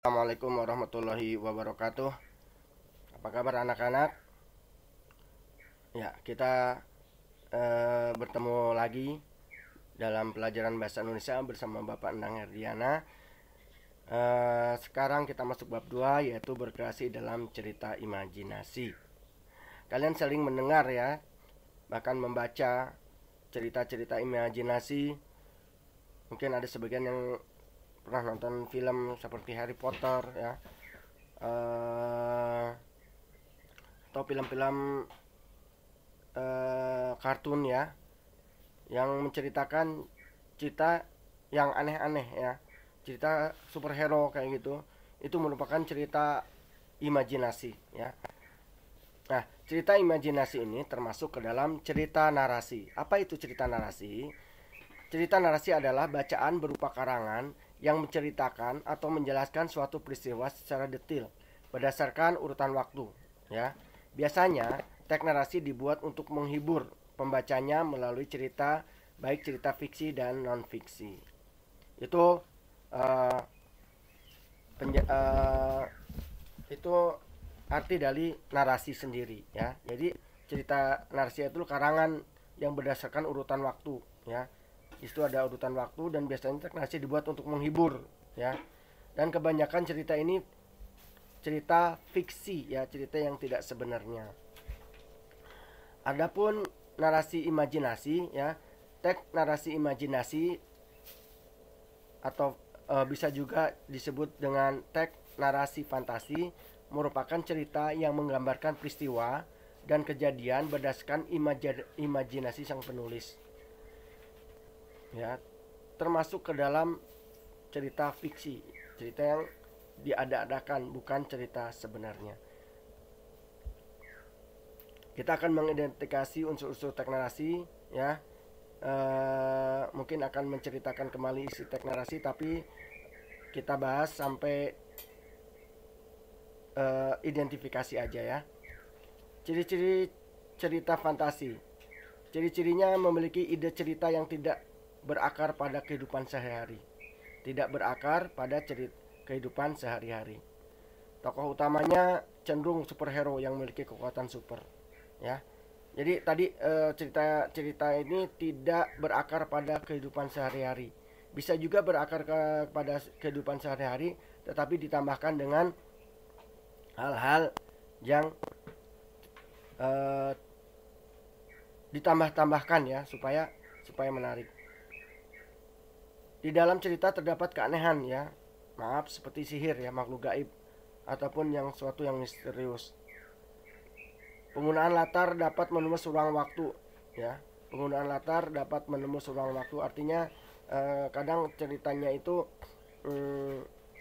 Assalamualaikum warahmatullahi wabarakatuh. Apa kabar anak-anak? Ya, kita bertemu lagi dalam pelajaran bahasa Indonesia bersama Bapak Endang Herdiana. Sekarang kita masuk bab 2, yaitu berkreasi dalam cerita imajinasi. Kalian sering mendengar ya, bahkan membaca cerita-cerita imajinasi. Mungkin ada sebagian yang pernah nonton film seperti Harry Potter ya, eh, atau film-film kartun ya, yang menceritakan cerita yang aneh-aneh ya, cerita superhero kayak gitu. Itu merupakan cerita imajinasi ya. Nah, cerita imajinasi ini termasuk ke dalam cerita narasi. Apa itu cerita narasi? Cerita narasi adalah bacaan berupa karangan yang menceritakan atau menjelaskan suatu peristiwa secara detail berdasarkan urutan waktu ya. Biasanya teks narasi dibuat untuk menghibur pembacanya melalui cerita, baik cerita fiksi dan non fiksi. Itu uh, itu arti dari narasi sendiri ya. Jadi cerita narasi itu karangan yang berdasarkan urutan waktu ya. Itu ada urutan waktu dan biasanya teks narasi dibuat untuk menghibur ya. Dan kebanyakan cerita ini cerita fiksi ya, cerita yang tidak sebenarnya. Adapun narasi imajinasi ya, teks narasi imajinasi atau bisa juga disebut dengan teks narasi fantasi, merupakan cerita yang menggambarkan peristiwa dan kejadian berdasarkan imajinasi sang penulis. Ya, termasuk ke dalam cerita fiksi, cerita yang diada-adakan, bukan cerita sebenarnya. Kita akan mengidentifikasi unsur-unsur teks narasi ya. Mungkin akan menceritakan kembali isi teks narasi, tapi kita bahas sampai identifikasi aja ya. Ciri-ciri cerita fantasi. Ciri-cirinya memiliki ide cerita yang tidak berakar pada kehidupan sehari-hari. Tidak berakar pada kehidupan sehari-hari. Tokoh utamanya cenderung superhero yang memiliki kekuatan super ya. Jadi tadi cerita-cerita ini tidak berakar pada kehidupan sehari-hari. Bisa juga berakar pada kehidupan sehari-hari, tetapi ditambahkan dengan hal-hal yang eh, ditambah-tambahkan ya, supaya menarik. Di dalam cerita terdapat keanehan ya, maaf, seperti sihir ya, makhluk gaib ataupun yang suatu yang misterius. Penggunaan latar dapat menembus ruang waktu ya. Penggunaan latar dapat menembus ruang waktu, artinya kadang ceritanya itu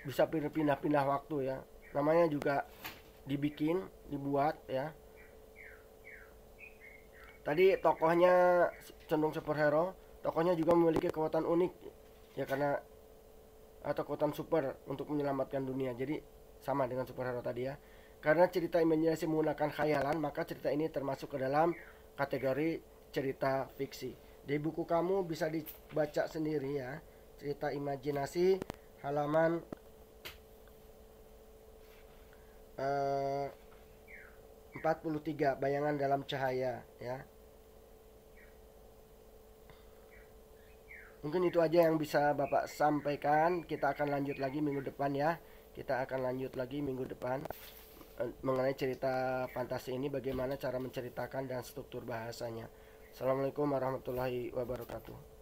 bisa pindah-pindah waktu ya. Namanya juga dibuat ya. Tadi tokohnya cenderung superhero, tokohnya juga memiliki kekuatan unik ya, karena atau kekuatan super untuk menyelamatkan dunia. Jadi sama dengan superhero tadi ya. Karena cerita imajinasi menggunakan khayalan, maka cerita ini termasuk ke dalam kategori cerita fiksi. Di buku kamu bisa dibaca sendiri ya. Cerita imajinasi halaman 43, bayangan dalam cahaya ya. Mungkin itu aja yang bisa Bapak sampaikan. Kita akan lanjut lagi minggu depan ya. Kita akan lanjut lagi minggu depan mengenai cerita fantasi ini, bagaimana cara menceritakan dan struktur bahasanya. Assalamualaikum warahmatullahi wabarakatuh.